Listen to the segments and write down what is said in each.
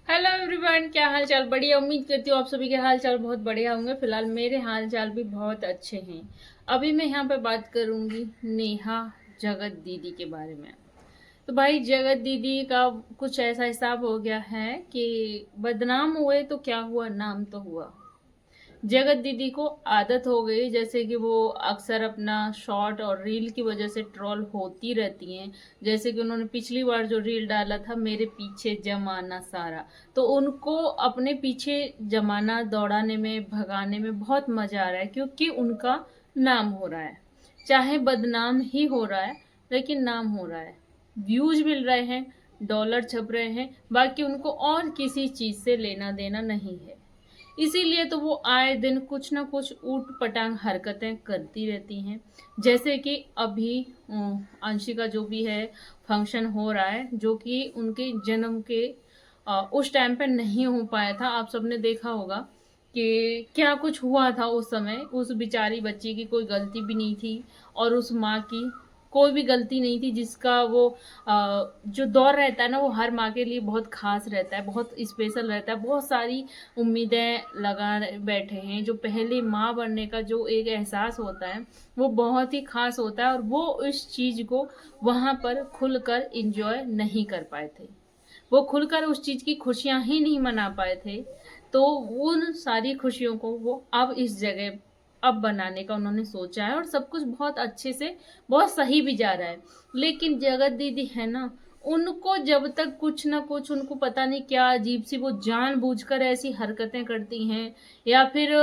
Hello everyone, क्या हाल चाल। बढ़िया, उम्मीद करती हूँ आप सभी के हाल चाल बहुत बढ़िया होंगे। फिलहाल मेरे हाल चाल भी बहुत अच्छे हैं। अभी मैं यहाँ पे बात करूँगी नेहा जगत दीदी के बारे में। तो भाई, जगत दीदी का कुछ ऐसा हिसाब हो गया है कि बदनाम हुए तो क्या हुआ, नाम तो हुआ। जगत दीदी को आदत हो गई, जैसे कि वो अक्सर अपना शॉर्ट और रील की वजह से ट्रोल होती रहती हैं। जैसे कि उन्होंने पिछली बार जो रील डाला था, मेरे पीछे जमाना सारा, तो उनको अपने पीछे जमाना दौड़ाने में, भगाने में बहुत मजा आ रहा है, क्योंकि उनका नाम हो रहा है। चाहे बदनाम ही हो रहा है, लेकिन नाम हो रहा है, व्यूज मिल रहे हैं, डॉलर छप रहे हैं। बाकी उनको और किसी चीज से लेना देना नहीं है। इसीलिए तो वो आए दिन कुछ ना कुछ ऊट पटांग हरकतें करती रहती हैं। जैसे कि अभी अंशिका जो भी है, फंक्शन हो रहा है जो कि उनके जन्म के उस टाइम पे नहीं हो पाया था। आप सबने देखा होगा कि क्या कुछ हुआ था उस समय। उस बेचारी बच्ची की कोई गलती भी नहीं थी, और उस माँ की कोई भी गलती नहीं थी, जिसका वो जो दौर रहता है ना, वो हर माँ के लिए बहुत खास रहता है, बहुत स्पेशल रहता है। बहुत सारी उम्मीदें लगा बैठे हैं। जो पहले माँ बनने का जो एक एहसास होता है, वो बहुत ही खास होता है, और वो इस चीज को वहां पर खुलकर इंजॉय नहीं कर पाए थे। वो खुलकर उस चीज की खुशियां ही नहीं मना पाए थे। तो उन सारी खुशियों को वो अब इस जगह अब बनाने का उन्होंने सोचा है, और सब कुछ बहुत अच्छे से, बहुत सही भी जा रहा है। लेकिन जगत दीदी है ना, उनको जब तक कुछ ना कुछ, उनको पता नहीं क्या अजीब सी वो जानबूझकर ऐसी हरकतें करती हैं, या फिर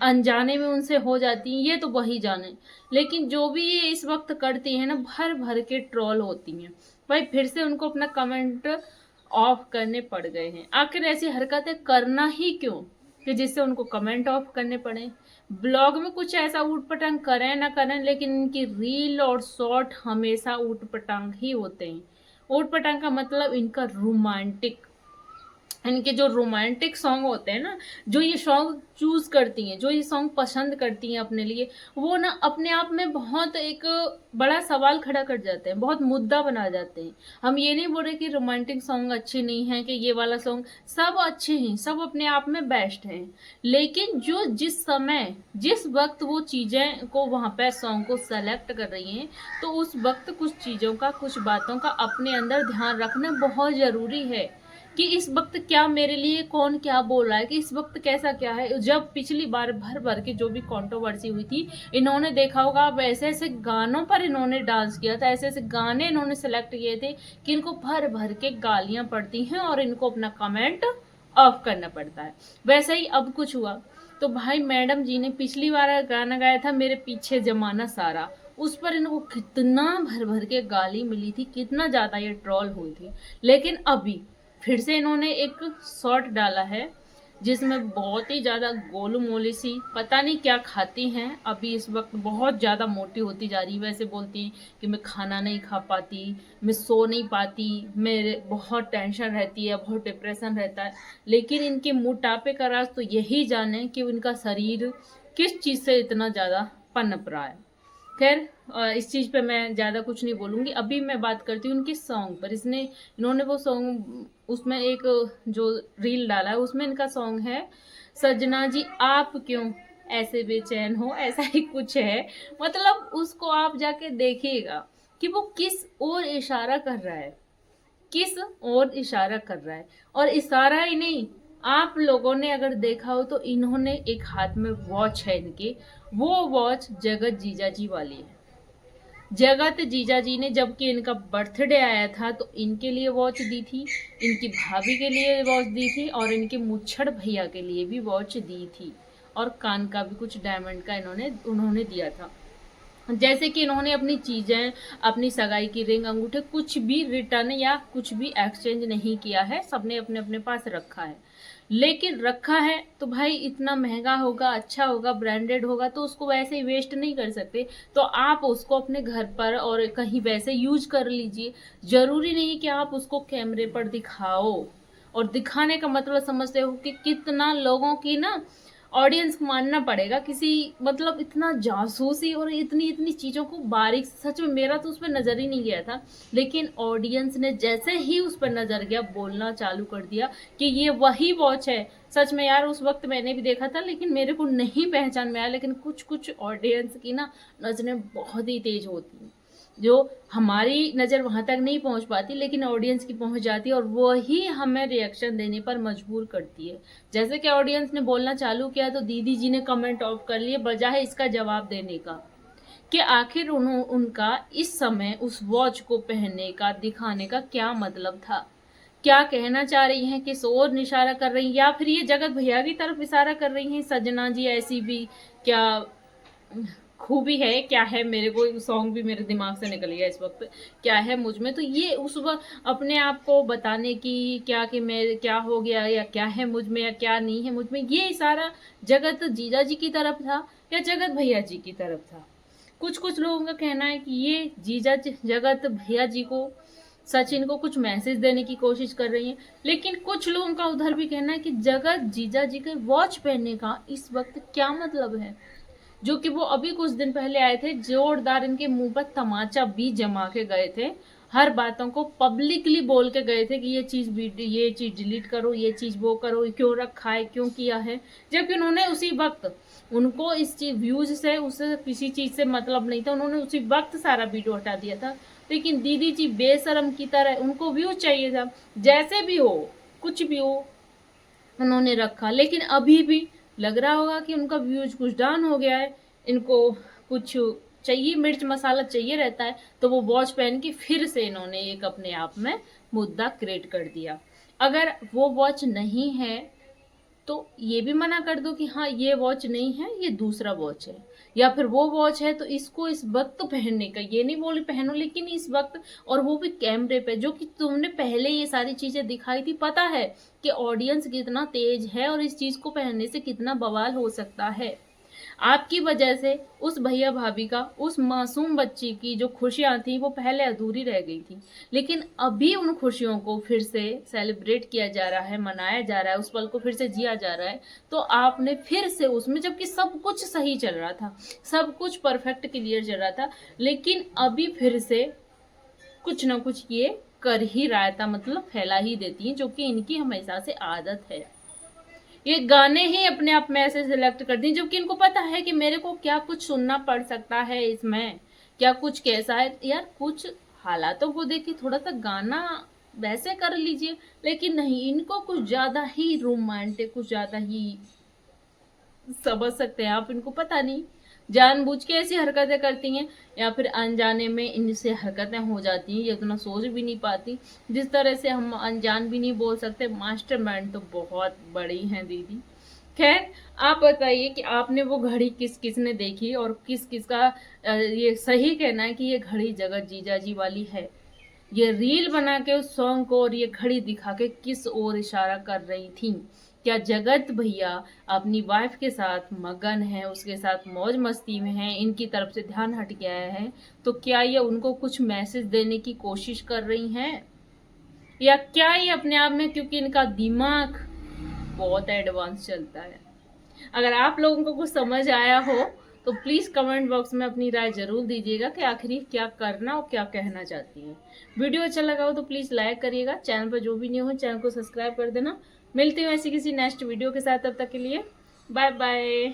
अनजाने में उनसे हो जाती हैं, ये तो वही जाने। लेकिन जो भी ये इस वक्त करती हैं ना, भर भर के ट्रोल होती हैं। भाई, फिर से उनको अपना कमेंट ऑफ करने पड़ गए हैं। आखिर ऐसी हरकतें करना ही क्यों कि जिससे उनको कमेंट ऑफ करने पड़े। ब्लॉग में कुछ ऐसा ऊट पटांग करें ना करें, लेकिन इनकी रील और शॉर्ट हमेशा ऊट पटांग ही होते हैं। ऊट पटांग का मतलब इनका रोमांटिक, इनके जो रोमांटिक सॉन्ग होते हैं ना, जो ये सॉन्ग चूज करती हैं, जो ये सॉन्ग पसंद करती हैं अपने लिए, वो ना अपने आप में बहुत एक बड़ा सवाल खड़ा कर जाते हैं, बहुत मुद्दा बना जाते हैं। हम ये नहीं बोल रहे कि रोमांटिक सॉन्ग अच्छे नहीं हैं, कि ये वाला सॉन्ग, सब अच्छे हैं, सब अपने आप में बेस्ट हैं। लेकिन जो जिस समय, जिस वक्त वो चीजें को वहां पे सॉन्ग को सेलेक्ट कर रही हैं, तो उस वक्त कुछ चीजों का, कुछ बातों का अपने अंदर ध्यान रखना बहुत जरूरी है। कि इस वक्त क्या मेरे लिए कौन क्या बोल रहा है, कि इस वक्त कैसा क्या है। जब पिछली बार भर भर के जो भी कंट्रोवर्सी हुई थी, इन्होंने देखा होगा, अब ऐसे ऐसे गानों पर इन्होंने डांस किया था, ऐसे ऐसे गाने इन्होंने सेलेक्ट किए थे कि इनको भर भर के गालियां पड़ती हैं, और इनको अपना कमेंट ऑफ करना पड़ता है। वैसे ही अब कुछ हुआ, तो भाई मैडम जी ने पिछली बार गाना गाया था, मेरे पीछे जमाना सारा, उस पर इनको कितना भर भर के गाली मिली थी, कितना ज्यादा ये ट्रोल हुई थी। लेकिन अभी फिर से इन्होंने एक शॉर्ट डाला है, जिसमें बहुत ही ज्यादा गोलू मोली सी, पता नहीं क्या खाती हैं, अभी इस वक्त बहुत ज्यादा मोटी होती जा रही है। वैसे बोलती हैं कि मैं खाना नहीं खा पाती, मैं सो नहीं पाती, मेरे बहुत टेंशन रहती है, बहुत डिप्रेशन रहता है। लेकिन इनके मोटापे का राज तो यही जाने कि उनका शरीर किस चीज से इतना ज्यादा पनप रहा है। खैर, इस चीज पे मैं ज्यादा कुछ नहीं बोलूंगी। अभी मैं बात करती हूँ उनके सॉन्ग पर। इन्होंने वो सॉन्ग, उसमें एक जो रील डाला है, उसमें इनका सॉन्ग है, सजना जी आप क्यों ऐसे बेचैन हो, ऐसा ही कुछ है। मतलब उसको आप जाके देखिएगा कि वो किस ओर इशारा कर रहा है, किस ओर इशारा कर रहा है। और इशारा ही नहीं, आप लोगों ने अगर देखा हो तो इन्होंने एक हाथ में वॉच है इनके, वो वॉच जगत जीजा जी वाली है। जगत जीजा जी ने, जबकि इनका बर्थडे आया था, तो इनके लिए वॉच दी थी, इनकी भाभी के लिए वॉच दी थी, और इनके मुच्छड़ भैया के लिए भी वॉच दी थी। और कान का भी कुछ डायमंड का उन्होंने दिया था। जैसे कि इन्होंने अपनी चीजें, अपनी सगाई की रिंग, अंगूठे, कुछ भी रिटर्न या कुछ भी एक्सचेंज नहीं किया है, सबने अपने अपने पास रखा है। लेकिन रखा है तो भाई इतना महंगा होगा, अच्छा होगा, ब्रांडेड होगा, तो उसको वैसे ही वेस्ट नहीं कर सकते। तो आप उसको अपने घर पर और कहीं वैसे यूज कर लीजिए। जरूरी नहीं कि आप उसको कैमरे पर दिखाओ। और दिखाने का मतलब समझते हो कि कितना लोगों की ना ऑडियंस को मानना पड़ेगा किसी, मतलब इतना जासूसी और इतनी इतनी चीज़ों को बारीक, सच में मेरा तो उस पर नज़र ही नहीं गया था, लेकिन ऑडियंस ने जैसे ही उस पर नज़र गया बोलना चालू कर दिया कि ये वही वॉच है। सच में यार, उस वक्त मैंने भी देखा था लेकिन मेरे को नहीं पहचान में आया, लेकिन कुछ कुछ ऑडियंस की ना नज़रें बहुत ही तेज होती हैं, जो हमारी नज़र वहाँ तक नहीं पहुँच पाती लेकिन ऑडियंस की पहुँच जाती है और वही हमें रिएक्शन देने पर मजबूर करती है। जैसे कि ऑडियंस ने बोलना चालू किया तो दीदी जी ने कमेंट ऑफ कर लिए बजाय इसका जवाब देने का, कि आखिर उनका इस समय उस वॉच को पहनने का, दिखाने का क्या मतलब था। क्या कहना चाह रही हैं, किस ओर इशारा कर रही हैं, या फिर ये जगत भैया की तरफ इशारा कर रही हैं, सजना जी ऐसी भी क्या खूबी है, क्या है, मेरे को सॉन्ग भी मेरे दिमाग से निकल गया इस वक्त, क्या है मुझ में, तो ये उस वक्त अपने आप को बताने की क्या, कि मैं क्या हो गया या क्या है मुझ में या क्या नहीं है मुझ में, ये इशारा जगत जीजा जी की तरफ था या जगत भैया जी की तरफ था। कुछ कुछ लोगों का कहना है कि ये जगत भैया जी को, सचिन को कुछ मैसेज देने की कोशिश कर रही हैं, लेकिन कुछ लोगों का उधर भी कहना है कि जगत जीजा जी के वॉच पहनने का इस वक्त क्या मतलब है, जो कि वो अभी कुछ दिन पहले आए थे, जोरदार इनके मुंह पर तमाचा भी जमा के गए थे, हर बातों को पब्लिकली बोल के गए थे कि ये चीज डिलीट करो, ये चीज वो करो, क्यों रखा है, क्यों किया है, जबकि उन्होंने उसी वक्त, उनको इस चीज व्यूज से, उससे किसी चीज से मतलब नहीं था, उन्होंने उसी वक्त सारा वीडियो हटा दिया था। लेकिन दीदी जी बेशरम की तरह, उनको व्यूज चाहिए था, जैसे भी हो, कुछ भी हो, उन्होंने रखा। लेकिन अभी भी लग रहा होगा कि उनका व्यूज कुछ डाउन हो गया है, इनको कुछ चाहिए, मिर्च मसाला चाहिए रहता है, तो वो वॉच पहन के फिर से इन्होंने एक अपने आप में मुद्दा क्रिएट कर दिया। अगर वो वॉच नहीं है तो ये भी मना कर दो कि हाँ ये वॉच नहीं है, ये दूसरा वॉच है, या फिर वो वॉच है तो इसको इस वक्त पहनने का, ये नहीं बोली पहनो लेकिन इस वक्त, और वो भी कैमरे पे, जो कि तुमने पहले ये सारी चीजें दिखाई थी, पता है कि ऑडियंस कितना तेज है और इस चीज को पहनने से कितना बवाल हो सकता है। आपकी वजह से उस भैया भाभी का, उस मासूम बच्ची की जो खुशियां थी वो पहले अधूरी रह गई थी, लेकिन अभी उन खुशियों को फिर से सेलिब्रेट किया जा रहा है, मनाया जा रहा है, उस पल को फिर से जिया जा रहा है, तो आपने फिर से उसमें, जबकि सब कुछ सही चल रहा था, सब कुछ परफेक्ट क्लियर चल रहा था, लेकिन अभी फिर से कुछ ना कुछ ये कर ही रहा था, मतलब फैला ही देती है, जो कि इनकी हमेशा से आदत है। ये गाने ही अपने आप में ऐसे सिलेक्ट करती हैं, जबकि इनको पता है कि मेरे को क्या कुछ सुनना पड़ सकता है इसमें, क्या कुछ कैसा है यार, कुछ हालातों को देख के थोड़ा सा गाना वैसे कर लीजिए, लेकिन नहीं, इनको कुछ ज्यादा ही रोमांटिक, कुछ ज्यादा ही, समझ सकते हैं आप, इनको पता नहीं जानबूझ के ऐसी हरकतें करती हैं या फिर अनजाने में इनसे हरकतें हो जाती हैं, ये उतना सोच भी नहीं पाती, जिस तरह से हम अनजान भी नहीं बोल सकते, मास्टरमाइंड तो बहुत बड़ी हैं दीदी। खैर, आप बताइए कि आपने वो घड़ी किस किस ने देखी और किस किस का ये सही कहना है कि ये घड़ी जगत जीजा जी वाली है। ये रील बना के उस सॉन्ग को और ये घड़ी दिखा के किस ओर इशारा कर रही थी? क्या जगत भैया अपनी वाइफ के साथ मगन है, उसके साथ मौज मस्ती में है, इनकी तरफ से ध्यान हट गया है, तो क्या ये उनको कुछ मैसेज देने की कोशिश कर रही हैं, या क्या ये अपने आप में, क्योंकि इनका दिमाग बहुत एडवांस चलता है। अगर आप लोगों को कुछ समझ आया हो तो प्लीज़ कमेंट बॉक्स में अपनी राय जरूर दीजिएगा कि आखिर ये क्या करना और क्या कहना चाहती हैं। वीडियो अच्छा लगा हो तो प्लीज़ लाइक करिएगा, चैनल पर जो भी न्यू हो चैनल को सब्सक्राइब कर देना। मिलती हूँ ऐसी किसी नेक्स्ट वीडियो के साथ, तब तक के लिए बाय बाय।